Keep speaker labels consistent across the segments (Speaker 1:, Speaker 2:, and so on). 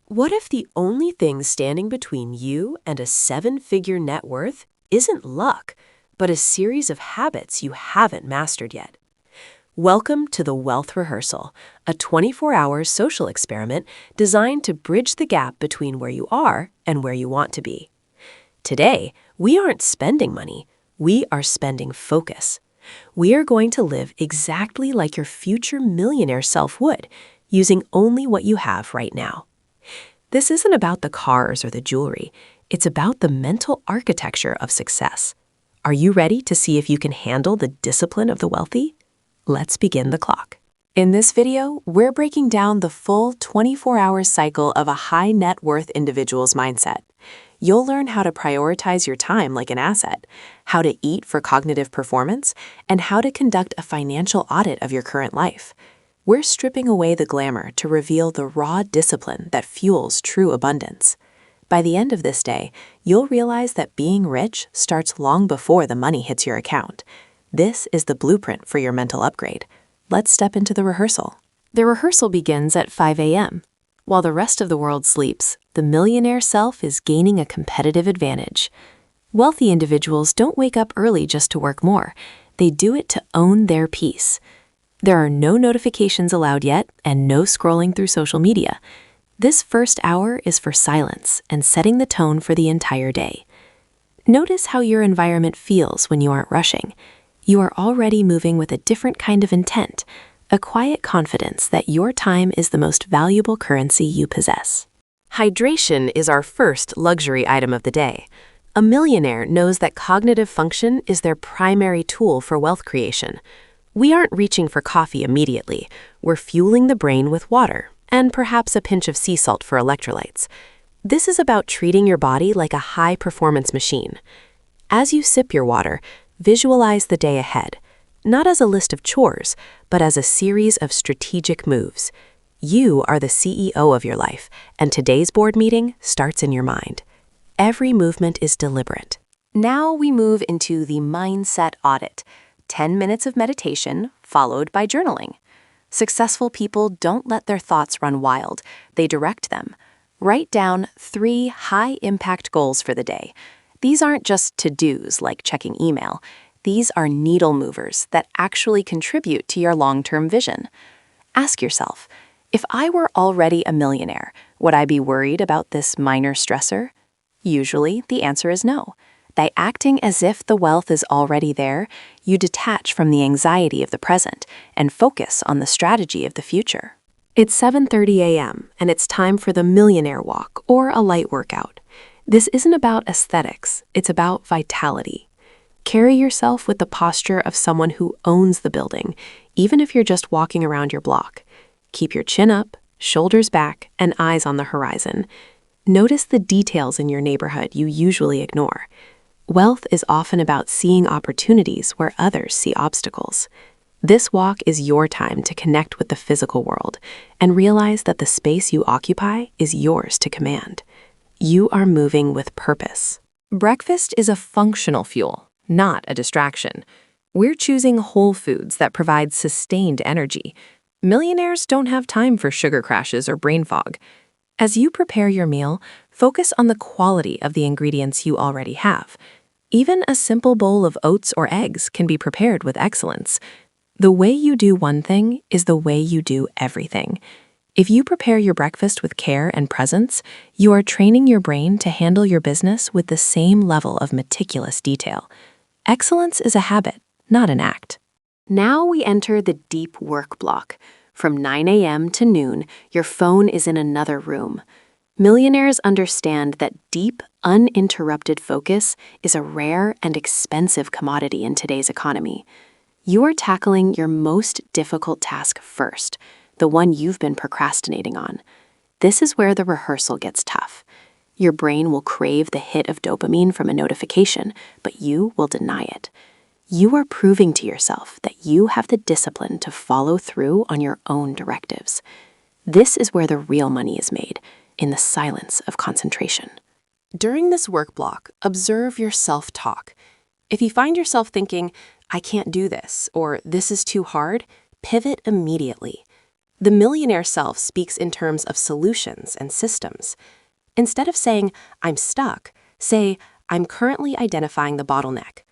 Speaker 1: What if the only thing standing between you and a seven-figure net worth isn't luck, but a series of habits you haven't mastered yet? Welcome to the Wealth Rehearsal, a 24-hour social experiment designed to bridge the gap between where you are and where you want to be. Today, we aren't spending money, we are spending focus. We are going to live exactly like your future millionaire self would, using only what you have right now. This isn't about the cars or the jewelry. It's about the mental architecture of success. Are you ready to see if you can handle the discipline of the wealthy? Let's begin the clock. In this video, we're breaking down the full 24-hour cycle of a high net worth individual's mindset. You'll learn how to prioritize your time like an asset, how to eat for cognitive performance, and how to conduct a financial audit of your current life. We're stripping away the glamour to reveal the raw discipline that fuels true abundance. By the end of this day, you'll realize that being rich starts long before the money hits your account. This is the blueprint for your mental upgrade. Let's step into the rehearsal. The rehearsal begins at 5 a.m. While the rest of the world sleeps, the millionaire self is gaining a competitive advantage. Wealthy individuals don't wake up early just to work more. They do it to own their peace. There are no notifications allowed yet and no scrolling through social media. This first hour is for silence and setting the tone for the entire day. Notice how your environment feels when you aren't rushing. You are already moving with a different kind of intent, a quiet confidence that your time is the most valuable currency you possess. Hydration is our first luxury item of the day. A millionaire knows that cognitive function is their primary tool for wealth creation. We aren't reaching for coffee immediately. We're fueling the brain with water, and perhaps a pinch of sea salt for electrolytes. This is about treating your body like a high-performance machine. As you sip your water, visualize the day ahead, not as a list of chores, but as a series of strategic moves. You are the CEO of your life, and today's board meeting starts in your mind. Every movement is deliberate. Now we move into the mindset audit. 10 minutes of meditation, followed by journaling. Successful people don't let their thoughts run wild. They direct them. Write down 3 high-impact goals for the day. These aren't just to-dos like checking email. These are needle movers that actually contribute to your long-term vision. Ask yourself, if I were already a millionaire, would I be worried about this minor stressor? Usually, the answer is no. By acting as if the wealth is already there, you detach from the anxiety of the present and focus on the strategy of the future. It's 7:30 a.m. and it's time for the Millionaire Walk or a light workout. This isn't about aesthetics, it's about vitality. Carry yourself with the posture of someone who owns the building, even if you're just walking around your block. Keep your chin up, shoulders back, and eyes on the horizon. Notice the details in your neighborhood you usually ignore. Wealth is often about seeing opportunities where others see obstacles. This walk is your time to connect with the physical world and realize that the space you occupy is yours to command. You are moving with purpose. Breakfast is a functional fuel, not a distraction. We're choosing whole foods that provide sustained energy. Millionaires don't have time for sugar crashes or brain fog. As you prepare your meal, focus on the quality of the ingredients you already have. Even a simple bowl of oats or eggs can be prepared with excellence. The way you do one thing is the way you do everything. If you prepare your breakfast with care and presence, you are training your brain to handle your business with the same level of meticulous detail. Excellence is a habit, not an act. Now we enter the deep work block. From 9 a.m. to noon, your phone is in another room. Millionaires understand that deep, uninterrupted focus is a rare and expensive commodity in today's economy. You are tackling your most difficult task first, the one you've been procrastinating on. This is where the rehearsal gets tough. Your brain will crave the hit of dopamine from a notification, but you will deny it. You are proving to yourself that you have the discipline to follow through on your own directives. This is where the real money is made, in the silence of concentration. During this work block, observe your self-talk. If you find yourself thinking, "I can't do this," or "this is too hard," pivot immediately. The millionaire self speaks in terms of solutions and systems. Instead of saying, "I'm stuck," say, "I'm currently identifying the bottleneck."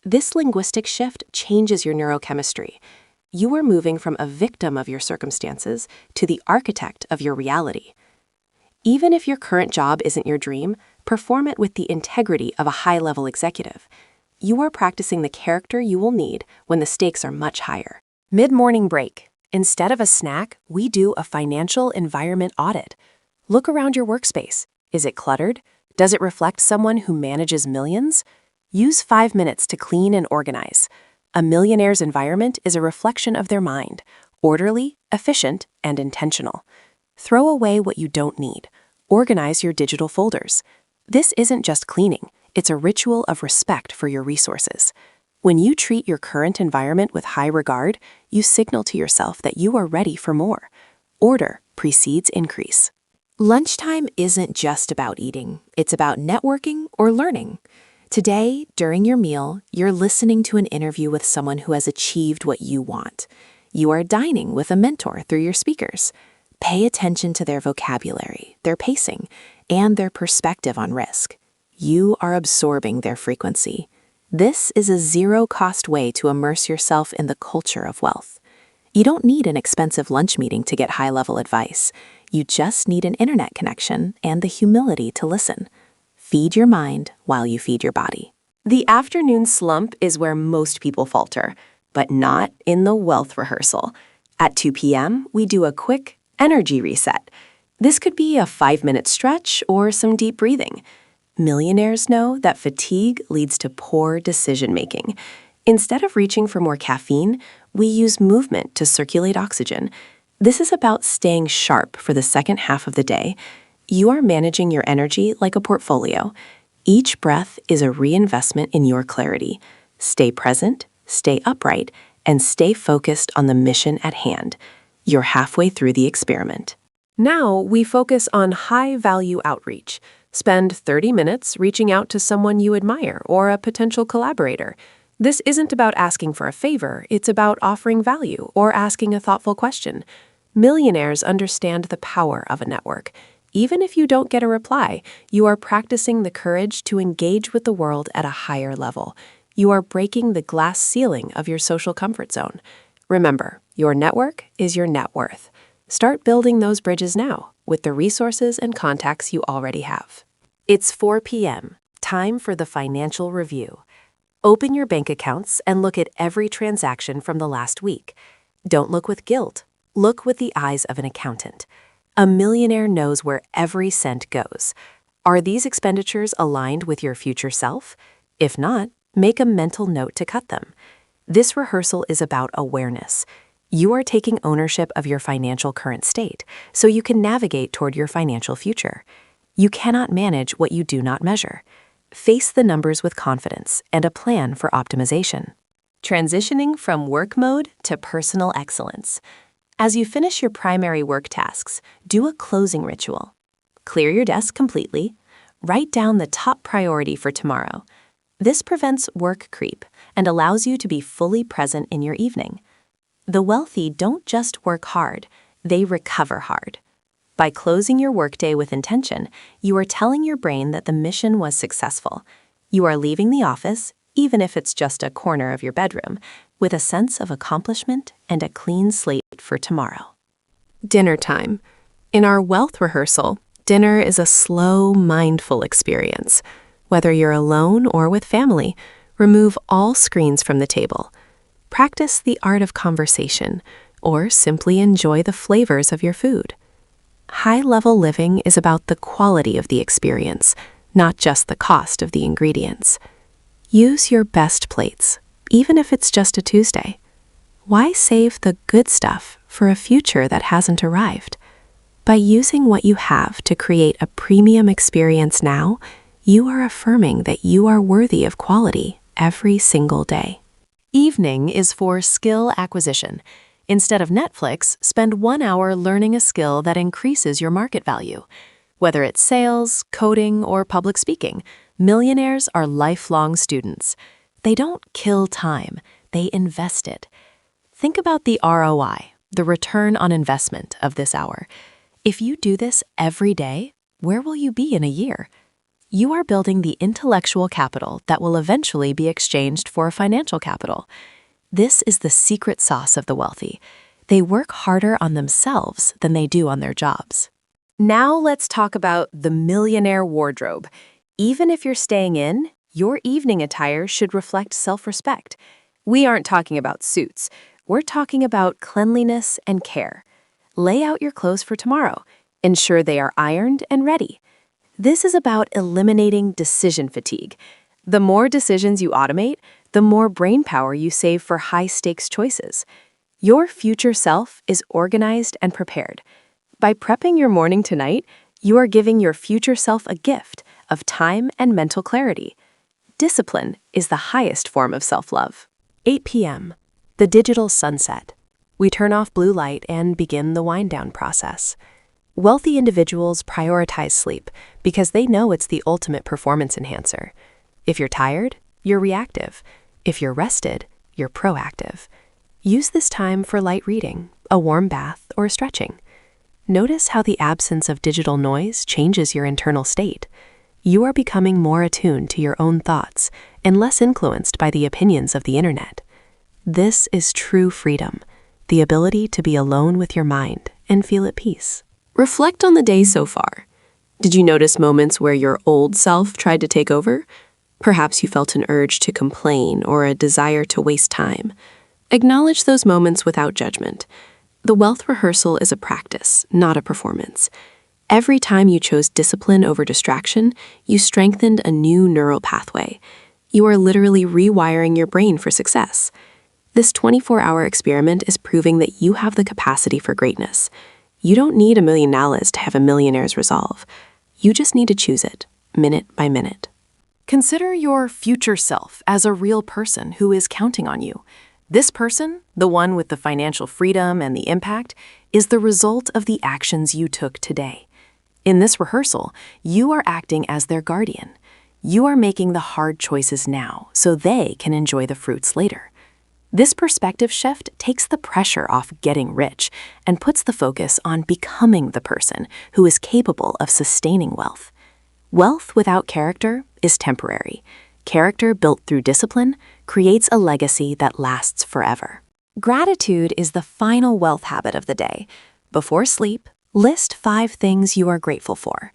Speaker 1: This linguistic shift changes your neurochemistry. You are moving from a victim of your circumstances to the architect of your reality. Even if your current job isn't your dream, perform it with the integrity of a high-level executive. You are practicing the character you will need when the stakes are much higher. Mid-morning break. Instead of a snack, we do a financial environment audit. Look around your workspace. Is it cluttered? Does it reflect someone who manages millions? Use 5 minutes to clean and organize. A millionaire's environment is a reflection of their mind, orderly, efficient, and intentional. Throw away what you don't need. Organize your digital folders. This isn't just cleaning, it's a ritual of respect for your resources. When you treat your current environment with high regard, you signal to yourself that you are ready for more. Order precedes increase. Lunchtime isn't just about eating, it's about networking or learning. Today, during your meal, you're listening to an interview with someone who has achieved what you want. You are dining with a mentor through your speakers. Pay attention to their vocabulary, their pacing, and their perspective on risk. You are absorbing their frequency. This is a zero-cost way to immerse yourself in the culture of wealth. You don't need an expensive lunch meeting to get high-level advice. You just need an internet connection and the humility to listen. Feed your mind while you feed your body. The afternoon slump is where most people falter, but not in the wealth rehearsal. At 2 p.m., we do a quick energy reset. This could be a 5-minute stretch or some deep breathing. Millionaires know that fatigue leads to poor decision-making. Instead of reaching for more caffeine, we use movement to circulate oxygen. This is about staying sharp for the second half of the day. You are managing your energy like a portfolio. Each breath is a reinvestment in your clarity. Stay present, stay upright, and stay focused on the mission at hand. You're halfway through the experiment. Now we focus on high-value outreach. Spend 30 minutes reaching out to someone you admire or a potential collaborator. This isn't about asking for a favor, it's about offering value or asking a thoughtful question. Millionaires understand the power of a network. Even if you don't get a reply, you are practicing the courage to engage with the world at a higher level. You are breaking the glass ceiling of your social comfort zone. Remember, your network is your net worth. Start building those bridges now with the resources and contacts you already have. It's 4 p.m., time for the financial review. Open your bank accounts and look at every transaction from the last week. Don't look with guilt. Look with the eyes of an accountant. A millionaire knows where every cent goes. Are these expenditures aligned with your future self? If not, make a mental note to cut them. This rehearsal is about awareness. You are taking ownership of your financial current state, so you can navigate toward your financial future. You cannot manage what you do not measure. Face the numbers with confidence and a plan for optimization. Transitioning from work mode to personal excellence. As you finish your primary work tasks, do a closing ritual. Clear your desk completely. Write down the top priority for tomorrow. This prevents work creep and allows you to be fully present in your evening. The wealthy don't just work hard, they recover hard. By closing your workday with intention, you are telling your brain that the mission was successful. You are leaving the office, even if it's just a corner of your bedroom, with a sense of accomplishment and a clean slate for tomorrow. Dinner time. In our wealth rehearsal, dinner is a slow, mindful experience. Whether you're alone or with family, remove all screens from the table. Practice the art of conversation, or simply enjoy the flavors of your food. High-level living is about the quality of the experience, not just the cost of the ingredients. Use your best plates, even if it's just a Tuesday. Why save the good stuff for a future that hasn't arrived? By using what you have to create a premium experience now, you are affirming that you are worthy of quality every single day. Evening is for skill acquisition. Instead of Netflix, spend 1 hour learning a skill that increases your market value. Whether it's sales, coding, or public speaking, millionaires are lifelong students. They don't kill time, they invest it. Think about the ROI. the return on investment of this hour. If you do this every day, where will you be in a year? You are building the intellectual capital that will eventually be exchanged for financial capital. This is the secret sauce of the wealthy. They work harder on themselves than they do on their jobs. Now let's talk about the millionaire wardrobe. Even if you're staying in, your evening attire should reflect self-respect. We aren't talking about suits. We're talking about cleanliness and care. Lay out your clothes for tomorrow. Ensure they are ironed and ready. This is about eliminating decision fatigue. The more decisions you automate, the more brain power you save for high-stakes choices. Your future self is organized and prepared. By prepping your morning tonight, you are giving your future self a gift of time and mental clarity. Discipline is the highest form of self-love. 8 p.m. The digital sunset. We turn off blue light and begin the wind-down process. Wealthy individuals prioritize sleep because they know it's the ultimate performance enhancer. If you're tired, you're reactive. If you're rested, you're proactive. Use this time for light reading, a warm bath, or stretching. Notice how the absence of digital noise changes your internal state. You are becoming more attuned to your own thoughts and less influenced by the opinions of the internet. This is true freedom, the ability to be alone with your mind and feel at peace. Reflect on the day so far. Did you notice moments where your old self tried to take over? Perhaps you felt an urge to complain or a desire to waste time. Acknowledge those moments without judgment. The wealth rehearsal is a practice, not a performance. Every time you chose discipline over distraction, you strengthened a new neural pathway. You are literally rewiring your brain for success. This 24-hour experiment is proving that you have the capacity for greatness. You don't need $1 million to have a millionaire's resolve. You just need to choose it, minute by minute. Consider your future self as a real person who is counting on you. This person, the one with the financial freedom and the impact, is the result of the actions you took today. In this rehearsal, you are acting as their guardian. You are making the hard choices now so they can enjoy the fruits later. This perspective shift takes the pressure off getting rich and puts the focus on becoming the person who is capable of sustaining wealth. Wealth without character is temporary. Character built through discipline creates a legacy that lasts forever. Gratitude is the final wealth habit of the day. Before sleep, list 5 things you are grateful for.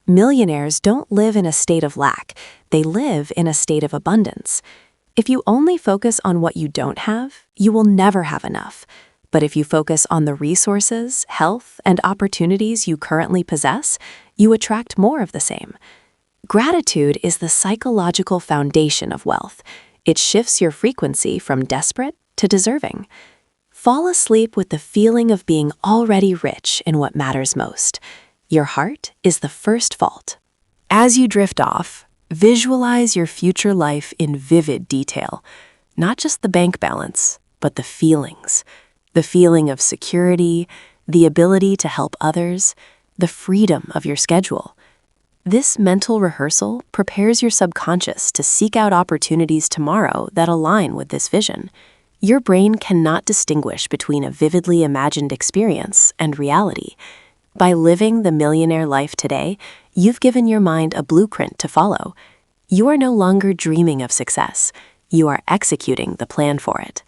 Speaker 1: Millionaires don't live in a state of lack. They live in a state of abundance. If you only focus on what you don't have, you will never have enough. But if you focus on the resources, health, and opportunities you currently possess, you attract more of the same. Gratitude is the psychological foundation of wealth. It shifts your frequency from desperate to deserving. Fall asleep with the feeling of being already rich in what matters most. Your heart is the first fault. As you drift off, visualize your future life in vivid detail. Not just the bank balance, but the feelings. The feeling of security, the ability to help others, the freedom of your schedule. This mental rehearsal prepares your subconscious to seek out opportunities tomorrow that align with this vision. Your brain cannot distinguish between a vividly imagined experience and reality. By living the millionaire life today, you've given your mind a blueprint to follow. You are no longer dreaming of success. You are executing the plan for it.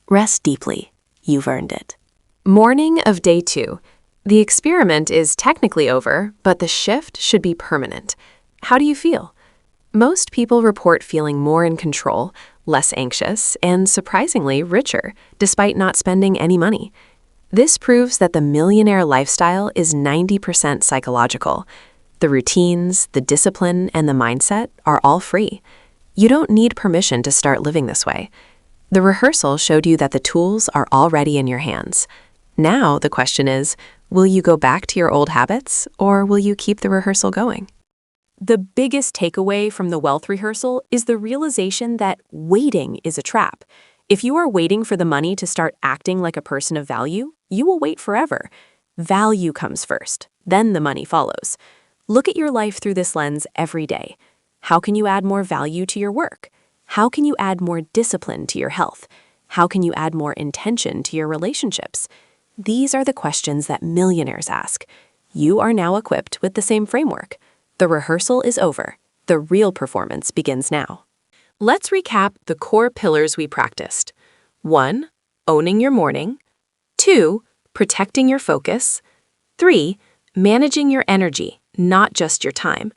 Speaker 1: Rest deeply. You've earned it. Morning of day 2. The experiment is technically over, but the shift should be permanent. How do you feel? Most people report feeling more in control, less anxious, and surprisingly richer, despite not spending any money. This proves that the millionaire lifestyle is 90% psychological. The routines, the discipline, and the mindset are all free. You don't need permission to start living this way. The rehearsal showed you that the tools are already in your hands. Now the question is, will you go back to your old habits, or will you keep the rehearsal going? The biggest takeaway from the wealth rehearsal is the realization that waiting is a trap. If you are waiting for the money to start acting like a person of value, you will wait forever. Value comes first, then the money follows. Look at your life through this lens every day. How can you add more value to your work? How can you add more discipline to your health? How can you add more intention to your relationships? These are the questions that millionaires ask. You are now equipped with the same framework. The rehearsal is over. The real performance begins now. Let's recap the core pillars we practiced. 1. Owning your morning. 2. Protecting your focus. 3. Managing your energy, not just your time.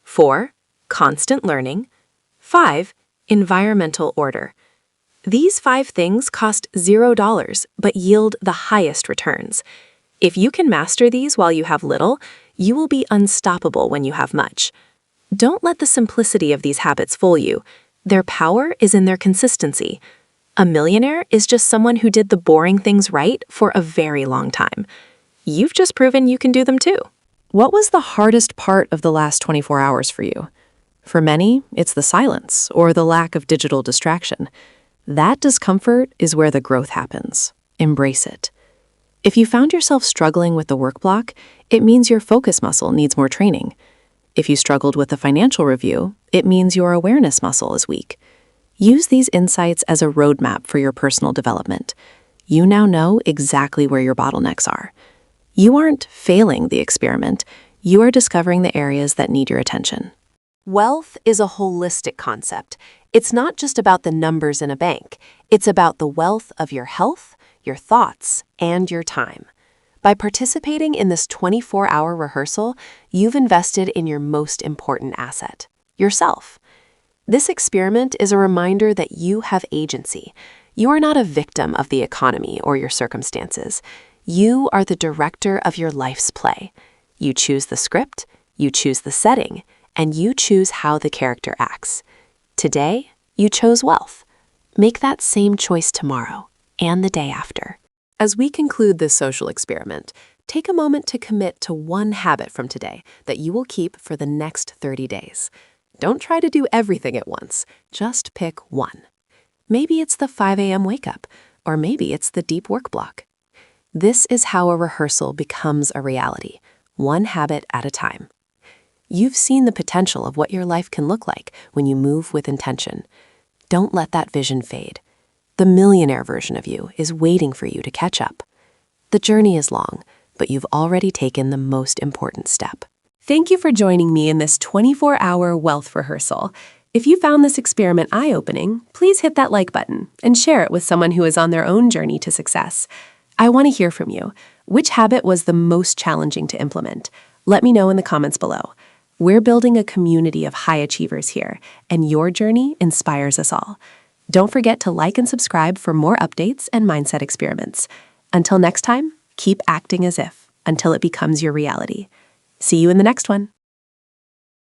Speaker 1: 4. Constant learning. 5. Environmental order. These 5 things cost $0 but yield the highest returns. If you can master these while you have little, you will be unstoppable when you have much. Don't let the simplicity of these habits fool you. Their power is in their consistency. A millionaire is just someone who did the boring things right for a very long time. You've just proven you can do them too. What was the hardest part of the last 24 hours for you? For many, it's the silence or the lack of digital distraction. That discomfort is where the growth happens. Embrace it. If you found yourself struggling with the work block, it means your focus muscle needs more training. If you struggled with a financial review, it means your awareness muscle is weak. Use these insights as a roadmap for your personal development. You now know exactly where your bottlenecks are. You aren't failing the experiment. You are discovering the areas that need your attention. Wealth is a holistic concept. It's not just about the numbers in a bank. It's about the wealth of your health, your thoughts, and your time. By participating in this 24-hour rehearsal, you've invested in your most important asset, yourself. This experiment is a reminder that you have agency. You are not a victim of the economy or your circumstances. You are the director of your life's play. You choose the script, you choose the setting, and you choose how the character acts. Today, you chose wealth. Make that same choice tomorrow and the day after. As we conclude this social experiment, take a moment to commit to one habit from today that you will keep for the next 30 days. Don't try to do everything at once. Just pick one. Maybe it's the 5 a.m. wake up, or maybe it's the deep work block. This is how a rehearsal becomes a reality, one habit at a time. You've seen the potential of what your life can look like when you move with intention. Don't let that vision fade. The millionaire version of you is waiting for you to catch up. The journey is long, but you've already taken the most important step. Thank you for joining me in this 24-hour wealth rehearsal. If you found this experiment eye-opening, please hit that like button and share it with someone who is on their own journey to success. I want to hear from you. Which habit was the most challenging to implement? Let me know in the comments below. We're building a community of high achievers here, and your journey inspires us all. Don't forget to like and subscribe for more updates and mindset experiments. Until next time, keep acting as if, until it becomes your reality. See you in the next one.